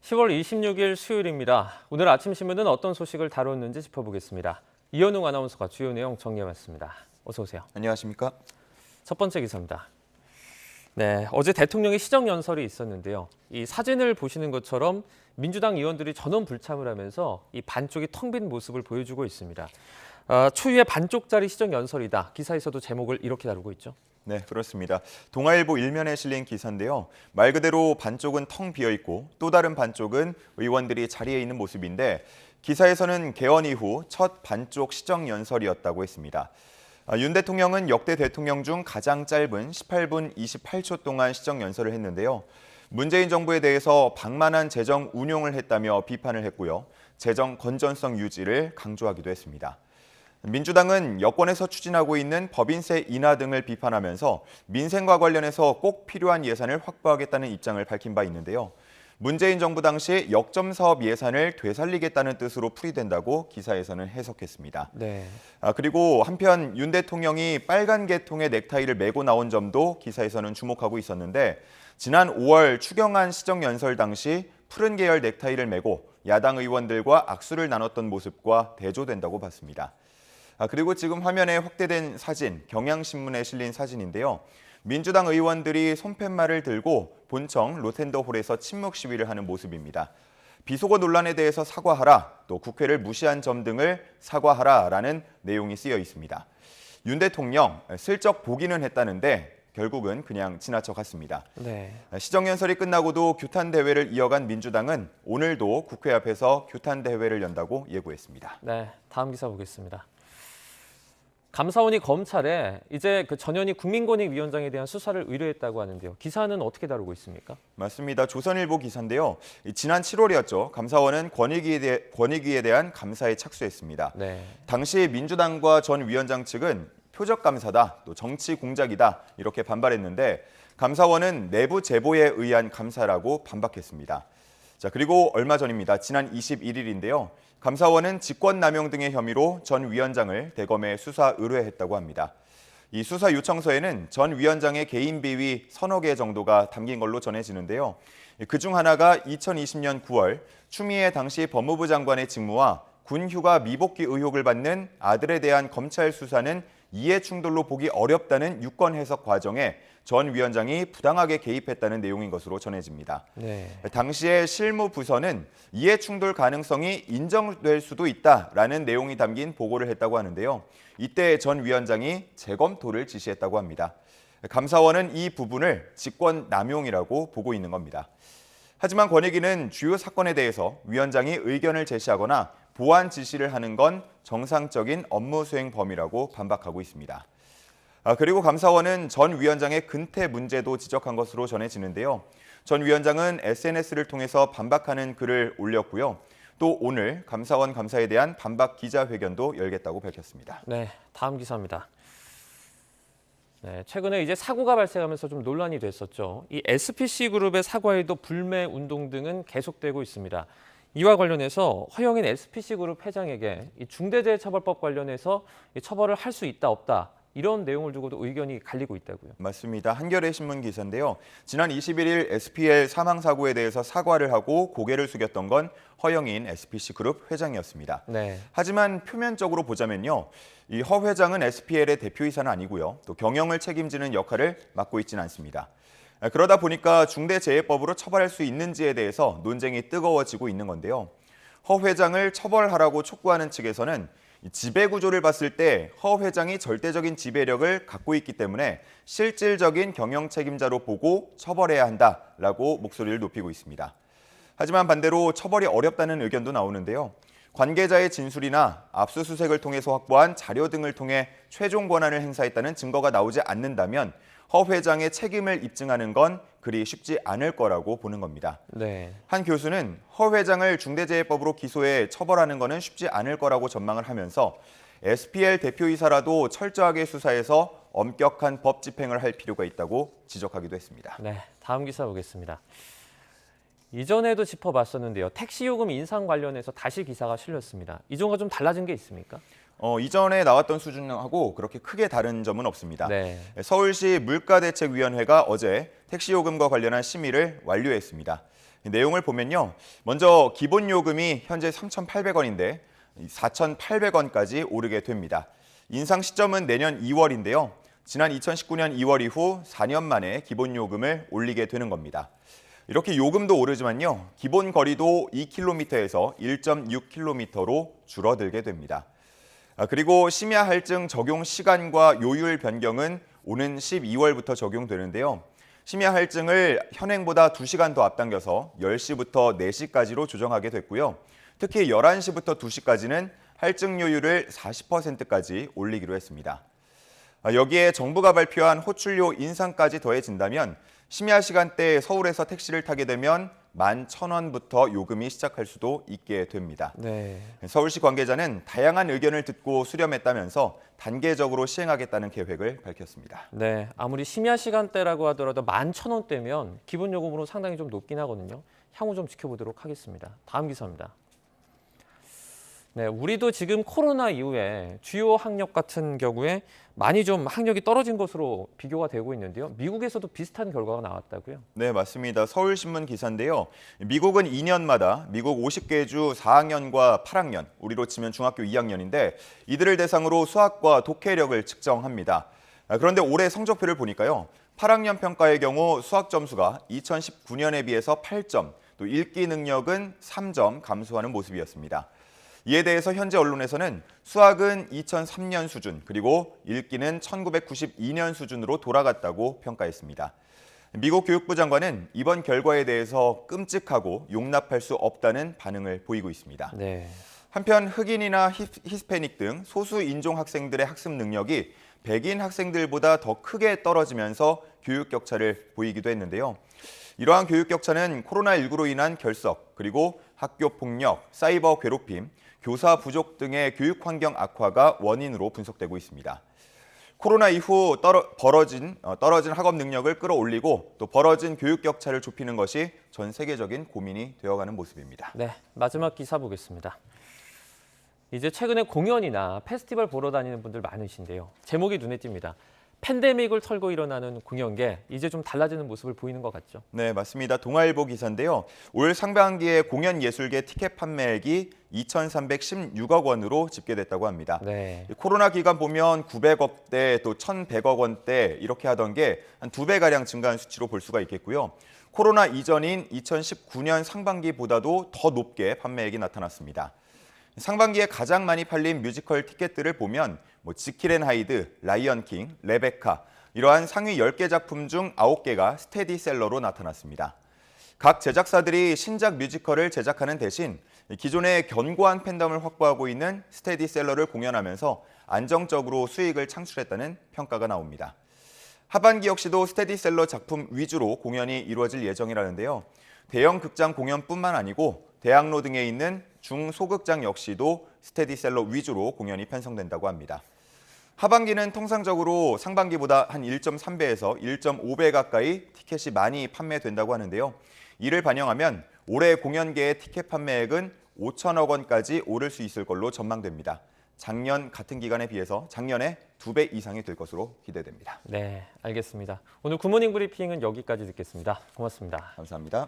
10월 26일 수요일입니다. 오늘 아침 신문은 어떤 소식을 다뤘는지 짚어보겠습니다. 이현웅 아나운서가 주요 내용 정리해왔습니다. 어서 오세요. 안녕하십니까? 첫 번째 기사입니다. 네, 어제 대통령의 시정연설이 있었는데요. 이 사진을 보시는 것처럼 민주당 의원들이 전원 불참을 하면서 이 반쪽이 텅 빈 모습을 보여주고 있습니다. 추위의 반쪽짜리 시정연설이다. 기사에서도 제목을 이렇게 다루고 있죠. 네, 그렇습니다. 동아일보 일면에 실린 기사인데요. 말 그대로 반쪽은 텅 비어 있고 또 다른 반쪽은 의원들이 자리에 있는 모습인데 기사에서는 개원 이후 첫 반쪽 시정연설이었다고 했습니다. 윤 대통령은 역대 대통령 중 가장 짧은 18분 28초 동안 시정연설을 했는데요. 문재인 정부에 대해서 방만한 재정 운용을 했다며 비판을 했고요. 재정 건전성 유지를 강조하기도 했습니다. 민주당은 여권에서 추진하고 있는 법인세 인하 등을 비판하면서 민생과 관련해서 꼭 필요한 예산을 확보하겠다는 입장을 밝힌 바 있는데요. 문재인 정부 당시 역점 사업 예산을 되살리겠다는 뜻으로 풀이된다고 기사에서는 해석했습니다. 네. 그리고 한편 윤 대통령이 빨간 계통의 넥타이를 메고 나온 점도 기사에서는 주목하고 있었는데 지난 5월 추경안 시정연설 당시 푸른 계열 넥타이를 메고 야당 의원들과 악수를 나눴던 모습과 대조된다고 봤습니다. 그리고 지금 화면에 확대된 사진, 경향신문에 실린 사진인데요. 민주당 의원들이 손팻말을 들고 본청 로텐더홀에서 침묵 시위를 하는 모습입니다. 비속어 논란에 대해서 사과하라, 또 국회를 무시한 점 등을 사과하라라는 내용이 쓰여 있습니다. 윤 대통령 슬쩍 보기는 했다는데 결국은 그냥 지나쳐 갔습니다. 네. 시정연설이 끝나고도 규탄 대회를 이어간 민주당은 오늘도 국회 앞에서 규탄 대회를 연다고 예고했습니다. 네, 다음 기사 보겠습니다. 감사원이 검찰에 이제 전현희 국민권익위원장에 대한 수사를 의뢰했다고 하는데요. 기사는 어떻게 다루고 있습니까? 맞습니다. 조선일보 기사인데요. 지난 7월이었죠. 감사원은 권익위에 대한 감사에 착수했습니다. 네. 당시 민주당과 전 위원장 측은 표적 감사다, 또 정치 공작이다 이렇게 반발했는데 감사원은 내부 제보에 의한 감사라고 반박했습니다. 자, 그리고 얼마 전입니다. 지난 21일인데요. 감사원은 직권남용 등의 혐의로 전 위원장을 대검에 수사 의뢰했다고 합니다. 이 수사 요청서에는 전 위원장의 개인 비위 서너 개 정도가 담긴 걸로 전해지는데요. 그중 하나가 2020년 9월 추미애 당시 법무부 장관의 직무와 군휴가 미복귀 의혹을 받는 아들에 대한 검찰 수사는 이해 충돌로 보기 어렵다는 유권 해석 과정에 전 위원장이 부당하게 개입했다는 내용인 것으로 전해집니다. 네. 당시에 실무 부서는 이해 충돌 가능성이 인정될 수도 있다라는 내용이 담긴 보고를 했다고 하는데요. 이때 전 위원장이 재검토를 지시했다고 합니다. 감사원은 이 부분을 직권 남용이라고 보고 있는 겁니다. 하지만 권익위는 주요 사건에 대해서 위원장이 의견을 제시하거나 보완 지시를 하는 건 정상적인 업무 수행 범위라고 반박하고 있습니다. 그리고 감사원은 전 위원장의 근태 문제도 지적한 것으로 전해지는데요. 전 위원장은 SNS를 통해서 반박하는 글을 올렸고요. 또 오늘 감사원 감사에 대한 반박 기자회견도 열겠다고 밝혔습니다. 네, 다음 기사입니다. 네, 최근에 이제 사고가 발생하면서 좀 논란이 됐었죠. 이 SPC그룹의 사과에도 불매 운동 등은 계속되고 있습니다. 이와 관련해서 허영인 SPC그룹 회장에게 이 중대재해처벌법 관련해서 처벌을 할 수 있다 없다 이런 내용을 두고도 의견이 갈리고 있다고요. 맞습니다. 한겨레 신문 기사인데요. 지난 21일 SPL 사망 사고에 대해서 사과를 하고 고개를 숙였던 건 허영인 SPC그룹 회장이었습니다. 네. 하지만 표면적으로 보자면요. 이 허 회장은 SPL의 대표이사는 아니고요. 또 경영을 책임지는 역할을 맡고 있지는 않습니다. 그러다 보니까 중대재해법으로 처벌할 수 있는지에 대해서 논쟁이 뜨거워지고 있는 건데요. 허 회장을 처벌하라고 촉구하는 측에서는 지배구조를 봤을 때 허 회장이 절대적인 지배력을 갖고 있기 때문에 실질적인 경영 책임자로 보고 처벌해야 한다라고 목소리를 높이고 있습니다. 하지만 반대로 처벌이 어렵다는 의견도 나오는데요. 관계자의 진술이나 압수수색을 통해서 확보한 자료 등을 통해 최종 권한을 행사했다는 증거가 나오지 않는다면 허 회장의 책임을 입증하는 건 그리 쉽지 않을 거라고 보는 겁니다. 네. 한 교수는 허 회장을 중대재해법으로 기소해 처벌하는 것은 쉽지 않을 거라고 전망을 하면서 SPL 대표이사라도 철저하게 수사해서 엄격한 법 집행을 할 필요가 있다고 지적하기도 했습니다. 네, 다음 기사 보겠습니다. 이전에도 짚어봤었는데요. 택시 요금 인상 관련해서 다시 기사가 실렸습니다. 이전과 좀 달라진 게 있습니까? 이전에 나왔던 수준하고 그렇게 크게 다른 점은 없습니다. 네. 서울시 물가대책위원회가 어제 택시요금과 관련한 심의를 완료했습니다. 내용을 보면요. 먼저 기본 요금이 현재 3,800원인데 4,800원까지 오르게 됩니다. 인상 시점은 내년 2월인데요. 지난 2019년 2월 이후 4년 만에 기본 요금을 올리게 되는 겁니다. 이렇게 요금도 오르지만요. 기본 거리도 2km에서 1.6km로 줄어들게 됩니다. 그리고 심야 할증 적용 시간과 요율 변경은 오는 12월부터 적용되는데요. 심야 할증을 현행보다 2시간 더 앞당겨서 10시부터 4시까지로 조정하게 됐고요. 특히 11시부터 2시까지는 할증료율을 40%까지 올리기로 했습니다. 여기에 정부가 발표한 호출료 인상까지 더해진다면 심야 시간대에 서울에서 택시를 타게 되면 11,000원부터 요금이 시작할 수도 있게 됩니다. 네. 서울시 관계자는 다양한 의견을 듣고 수렴했다면서 단계적으로 시행하겠다는 계획을 밝혔습니다. 네, 아무리 심야 시간대라고 하더라도 11,000원대면 기본 요금으로 상당히 좀 높긴 하거든요. 향후 좀 지켜보도록 하겠습니다. 다음 기사입니다. 네, 우리도 지금 코로나 이후에 주요 학력 같은 경우에 많이 좀 학력이 떨어진 것으로 비교가 되고 있는데요. 미국에서도 비슷한 결과가 나왔다고요? 네, 맞습니다. 서울신문 기사인데요. 미국은 2년마다 미국 50개 주 4학년과 8학년, 우리로 치면 중학교 2학년인데 이들을 대상으로 수학과 독해력을 측정합니다. 그런데 올해 성적표를 보니까요. 8학년 평가의 경우 수학 점수가 2019년에 비해서 8점, 또 읽기 능력은 3점 감소하는 모습이었습니다. 이에 대해서 현재 언론에서는 수학은 2003년 수준, 그리고 읽기는 1992년 수준으로 돌아갔다고 평가했습니다. 미국 교육부 장관은 이번 결과에 대해서 끔찍하고 용납할 수 없다는 반응을 보이고 있습니다. 네. 한편 흑인이나 히스패닉 등 소수 인종 학생들의 학습 능력이 백인 학생들보다 더 크게 떨어지면서 교육 격차를 보이기도 했는데요. 이러한 교육 격차는 코로나19로 인한 결석, 그리고 학교 폭력, 사이버 괴롭힘, 교사 부족 등의 교육 환경 악화가 원인으로 분석되고 있습니다. 코로나 이후 떨어진 학업 능력을 끌어올리고 또 벌어진 교육 격차를 좁히는 것이 전 세계적인 고민이 되어가는 모습입니다. 네, 마지막 기사 보겠습니다. 이제 최근에 공연이나 페스티벌 보러 다니는 분들 많으신데요. 제목이 눈에 띕니다. 팬데믹을 털고 일어나는 공연계, 이제 좀 달라지는 모습을 보이는 것 같죠? 네, 맞습니다. 동아일보 기사인데요. 올 상반기에 공연예술계 티켓 판매액이 2,316억 원으로 집계됐다고 합니다. 네. 코로나 기간 보면 900억대 또 1,100억 원대 이렇게 하던 게 한 2배가량 증가한 수치로 볼 수가 있겠고요. 코로나 이전인 2019년 상반기보다도 더 높게 판매액이 나타났습니다. 상반기에 가장 많이 팔린 뮤지컬 티켓들을 보면 지킬 앤 하이드, 라이언 킹, 레베카 이러한 상위 10개 작품 중 9개가 스테디셀러로 나타났습니다. 각 제작사들이 신작 뮤지컬을 제작하는 대신 기존의 견고한 팬덤을 확보하고 있는 스테디셀러를 공연하면서 안정적으로 수익을 창출했다는 평가가 나옵니다. 하반기 역시도 스테디셀러 작품 위주로 공연이 이루어질 예정이라는데요. 대형 극장 공연뿐만 아니고 대학로 등에 있는 중소극장 역시도 스테디셀러 위주로 공연이 편성된다고 합니다. 하반기는 통상적으로 상반기보다 한 1.3배에서 1.5배 가까이 티켓이 많이 판매된다고 하는데요. 이를 반영하면 올해 공연계의 티켓 판매액은 5천억 원까지 오를 수 있을 걸로 전망됩니다. 작년 같은 기간에 비해서 작년에 2배 이상이 될 것으로 기대됩니다. 네, 알겠습니다. 오늘 굿모닝 브리핑은 여기까지 듣겠습니다. 고맙습니다. 감사합니다.